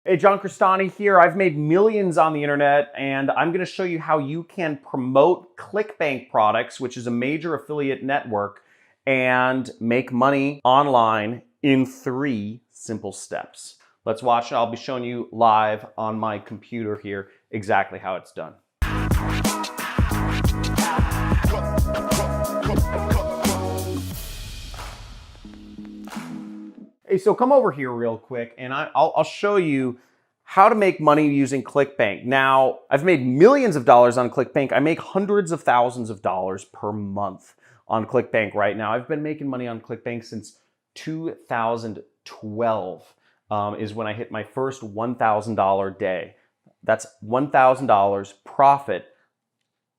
Hey, John Crestani here. I've made millions on the internet, and I'm going to show you how you can promote Clickbank products, which is a major affiliate network, and make money online in 3 simple steps. Let's watch it. I'll be showing you live on my computer here exactly how it's done. Hey, so come over here real quick and I'll show you how to make money using Clickbank. Now, I've made millions of dollars on Clickbank. I make hundreds of thousands of dollars per month on Clickbank right now. I've been making money on Clickbank since 2012 is when I hit my first $1,000 day. That's $1,000 profit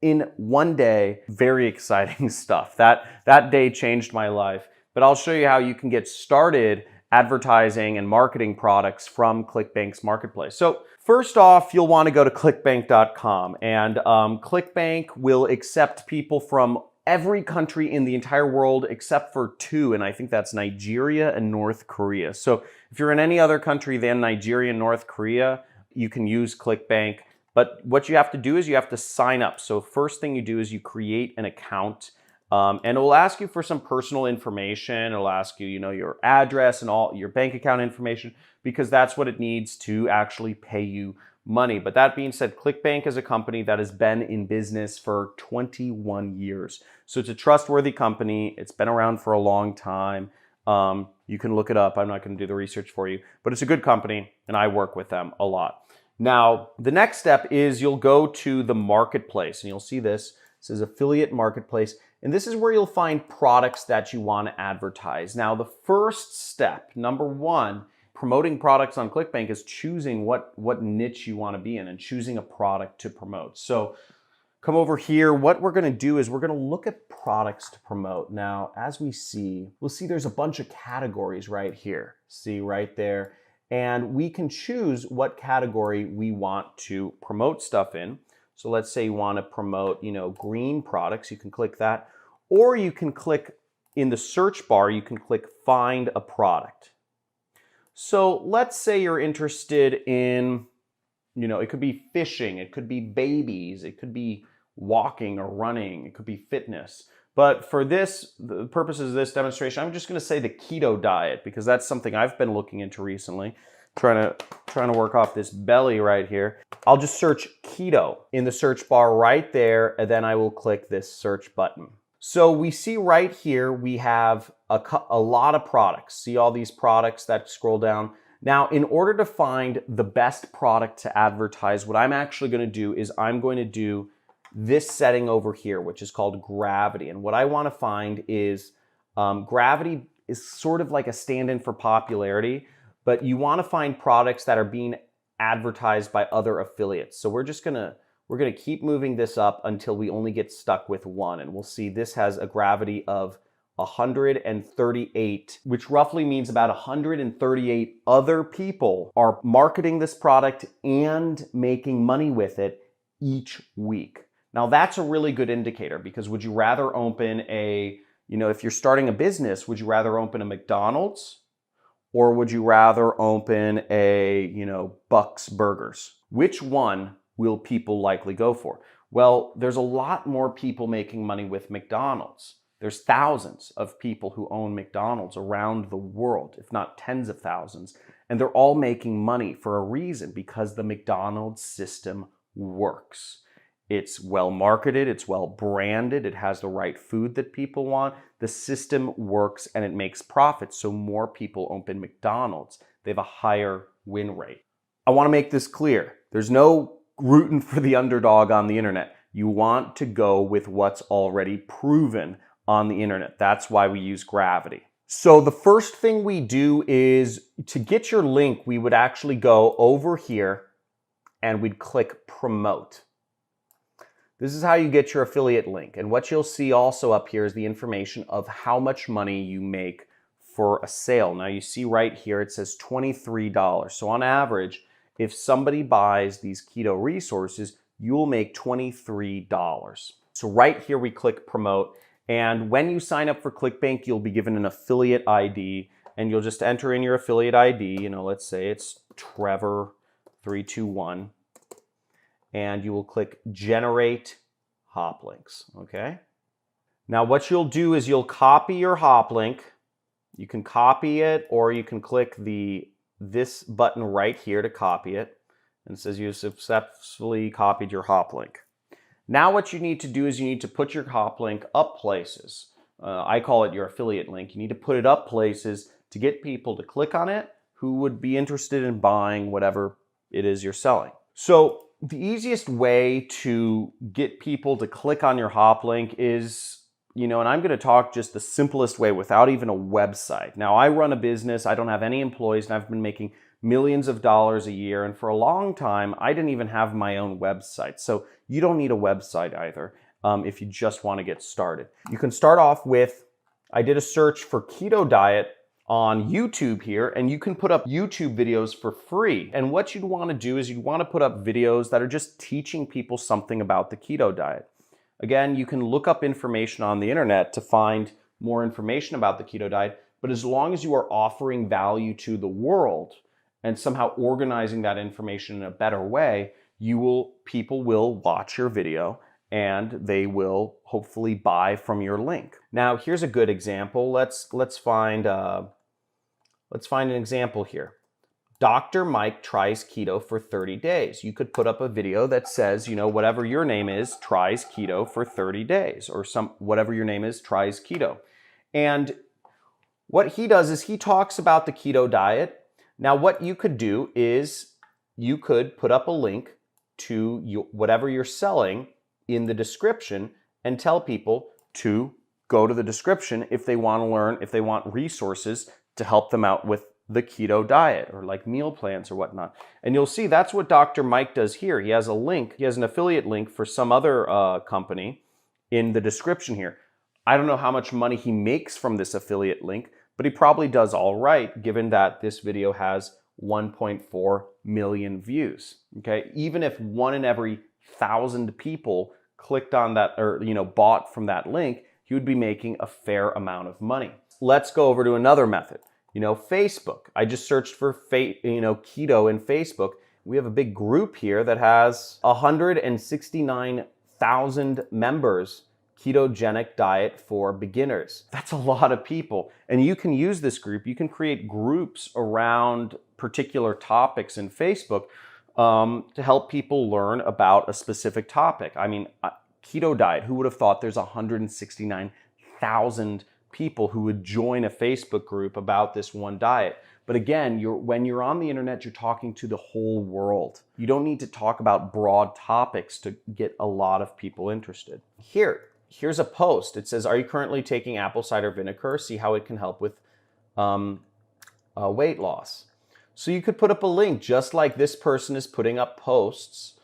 in one day. Very exciting stuff. That day changed my life. But I'll show you how you can get started advertising and marketing products from Clickbank's marketplace. So first off, you'll want to go to clickbank.com, and Clickbank will accept people from every country in the entire world except for 2, and I think that's Nigeria and North Korea. So if you're in any other country than Nigeria and North Korea, you can use Clickbank. But what you have to do is you have to sign up. So first thing you do is you create an account. And it will ask you for some personal information. It'll ask you, your address and all your bank account information, because that's what it needs to actually pay you money. But that being said, Clickbank is a company that has been in business for 21 years. So it's a trustworthy company. It's been around for a long time. You can look it up. I'm not going to do the research for you, but it's a good company and I work with them a lot. Now, the next step is you'll go to the marketplace and you'll see this. This is affiliate marketplace. And this is where you'll find products that you want to advertise. Now, the first step, number 1, promoting products on Clickbank is choosing what niche you want to be in and choosing a product to promote. So come over here. What we're going to do is we're going to look at products to promote. Now, as we'll see there's a bunch of categories right here. See right there. And we can choose what category we want to promote stuff in. So let's say you want to promote, green products. You can click that. Or you can click in the search bar, you can click find a product. So let's say you're interested in, it could be fishing, it could be babies, it could be walking or running, it could be fitness. But for the purposes of this demonstration, I'm just going to say the keto diet, because that's something I've been looking into recently. Trying to work off this belly right here. I'll just search keto in the search bar right there, and then I will click this search button. So we see right here, we have a lot of products. See all these products that scroll down. Now, in order to find the best product to advertise, what I'm actually going to do is I'm going to do this setting over here, which is called gravity. And what I want to find is gravity is sort of like a stand-in for popularity. But you want to find products that are being advertised by other affiliates. So we're gonna keep moving this up until we only get stuck with 1. And we'll see this has a gravity of 138, which roughly means about 138 other people are marketing this product and making money with it each week. Now that's a really good indicator, because would you rather open if you're starting a business, would you rather open a McDonald's? Or would you rather open a, Buck's Burgers? Which one will people likely go for? Well, there's a lot more people making money with McDonald's. There's thousands of people who own McDonald's around the world, if not tens of thousands. And they're all making money for a reason, because the McDonald's system works. It's well marketed, it's well branded, it has the right food that people want. The system works and it makes profits, so more people open McDonald's. They have a higher win rate. I want to make this clear. There's no rooting for the underdog on the internet. You want to go with what's already proven on the internet. That's why we use gravity. So the first thing we do is, to get your link, we would actually go over here and we'd click promote. This is how you get your affiliate link. And what you'll see also up here is the information of how much money you make for a sale. Now you see right here, it says $23. So on average, if somebody buys these keto resources, you'll make $23. So right here, we click promote. And when you sign up for Clickbank, you'll be given an affiliate ID. and you'll just enter in your affiliate ID. You know, let's say it's Trevor321, and you will click Generate Hop Links, okay? Now what you'll do is you'll copy your hop link. You can copy it, or you can click this button right here to copy it. And it says you successfully copied your hop link. Now what you need to do is you need to put your hop link up places. I call it your affiliate link. You need to put it up places to get people to click on it who would be interested in buying whatever it is you're selling. So the easiest way to get people to click on your hop link is, and I'm going to talk just the simplest way without even a website. Now, I run a business. I don't have any employees, and I've been making millions of dollars a year. And for a long time, I didn't even have my own website. So you don't need a website either if you just want to get started. You can start off with, I did a search for keto diet on YouTube here, and you can put up YouTube videos for free. And what you'd want to do is you'd want to put up videos that are just teaching people something about the keto diet. Again, you can look up information on the internet to find more information about the keto diet, but as long as you are offering value to the world and somehow organizing that information in a better way, people will watch your video and they will hopefully buy from your link. Now, here's a good example. Let's find an example here. Dr. Mike tries keto for 30 days. You could put up a video that says, whatever your name is, tries keto for 30 days, or whatever your name is, tries keto. And what he does is he talks about the keto diet. Now, what you could do is you could put up a link to whatever you're selling in the description and tell people to go to the description if they want to learn, if they want resources to help them out with the keto diet or like meal plans or whatnot. And you'll see that's what Dr. Mike does here. He has a link, he has an affiliate link for some other company in the description here. I don't know how much money he makes from this affiliate link, but he probably does all right given that this video has 1.4 million views. Okay, even if 1 in every 1,000 people clicked on that or bought from that link, he would be making a fair amount of money. Let's go over to another method. Facebook. I just searched for keto in Facebook. We have a big group here that has 169,000 members. Ketogenic diet for beginners. That's a lot of people. And you can use this group. You can create groups around particular topics in Facebook to help people learn about a specific topic. I mean, keto diet, who would have thought there's 169,000 people who would join a Facebook group about this one diet? But again, when you're on the internet, you're talking to the whole world. You don't need to talk about broad topics to get a lot of people interested. Here's a post. It says, are you currently taking apple cider vinegar? See how it can help with weight loss. So you could put up a link just like this person is putting up posts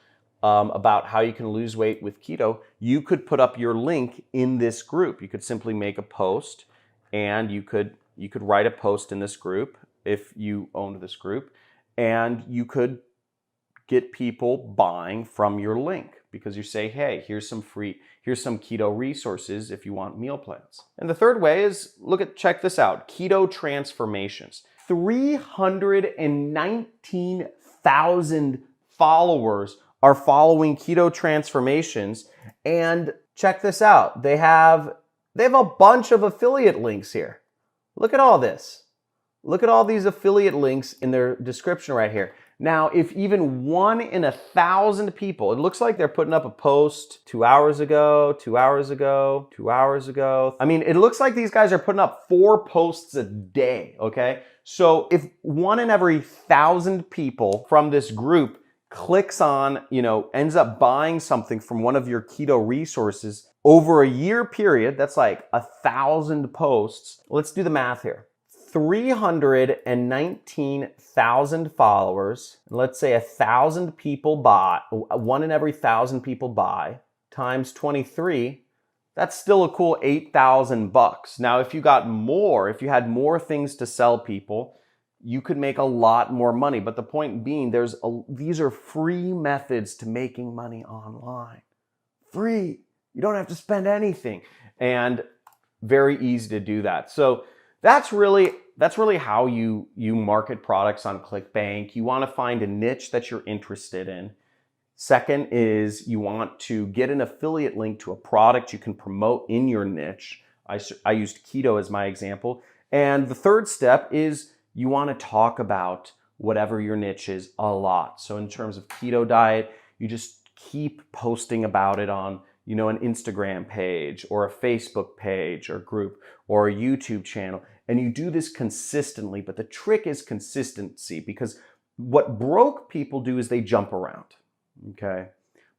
about how you can lose weight with keto. You could put up your link in this group. You could simply make a post, and you could write a post in this group if you owned this group, and you could get people buying from your link because you say, hey, here's some keto resources if you want meal plans. And the third way is, check this out, keto transformations. 319,000 followers are following keto transformations, and check this out. They have a bunch of affiliate links here. Look at all this. Look at all these affiliate links in their description right here. Now, if even 1 in 1,000 people, it looks like they're putting up a post 2 hours ago, 2 hours ago, 2 hours ago. I mean, it looks like these guys are putting up 4 posts a day, okay? So if 1 in every 1,000 people from this group clicks on, ends up buying something from one of your keto resources over a year period, that's like 1,000 posts. Let's do the math here. 319,000 followers, let's say 1,000 people buy, 1 in every 1,000 people buy, times 23, that's still a cool $8,000. Now, if you had more things to sell people, you could make a lot more money. But the point being, these are free methods to making money online. Free. You don't have to spend anything. And very easy to do that. So that's really how you market products on Clickbank. You want to find a niche that you're interested in. Second is you want to get an affiliate link to a product you can promote in your niche. I used keto as my example. And the third step is you want to talk about whatever your niche is a lot. So in terms of keto diet, you just keep posting about it on, an Instagram page or a Facebook page or group or a YouTube channel. And you do this consistently, but the trick is consistency, because what broke people do is they jump around. Okay?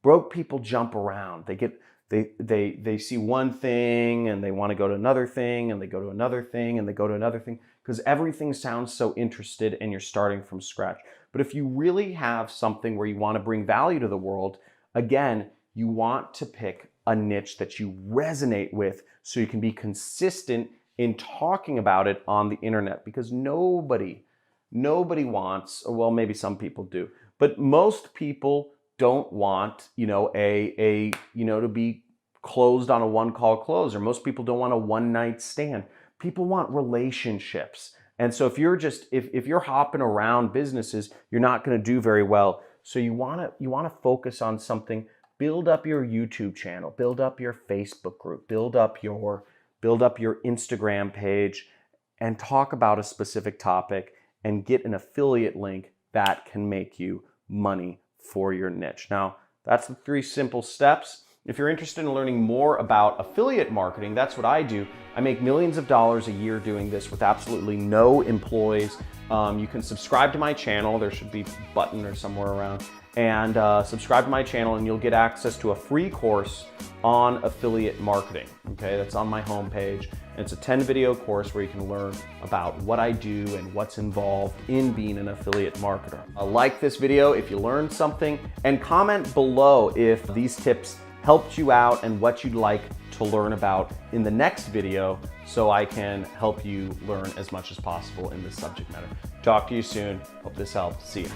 Broke people jump around. They see one thing and they want to go to another thing and they go to another thing and they go to another thing, because everything sounds so interested and you're starting from scratch. But if you really have something where you want to bring value to the world, again, you want to pick a niche that you resonate with so you can be consistent in talking about it on the internet, because nobody wants, well, maybe some people do, but most people don't want, to be closed on a one-call close, or most people don't want a one-night stand. People want relationships. And so if you're hopping around businesses, you're not going to do very well. So you want to focus on something. Build up your YouTube channel, build up your Facebook group, build up your Instagram page, and talk about a specific topic and get an affiliate link that can make you money for your niche. Now, that's the 3 simple steps. If you're interested in learning more about affiliate marketing, that's what I do. I make millions of dollars a year doing this with absolutely no employees. You can subscribe to my channel. There should be a button or somewhere around. And subscribe to my channel and you'll get access to a free course on affiliate marketing. Okay, that's on my homepage. And it's a 10-video course where you can learn about what I do and what's involved in being an affiliate marketer. Like this video if you learned something, and comment below if these tips helped you out and what you'd like to learn about in the next video, so I can help you learn as much as possible in this subject matter. Talk to you soon. Hope this helped. See you.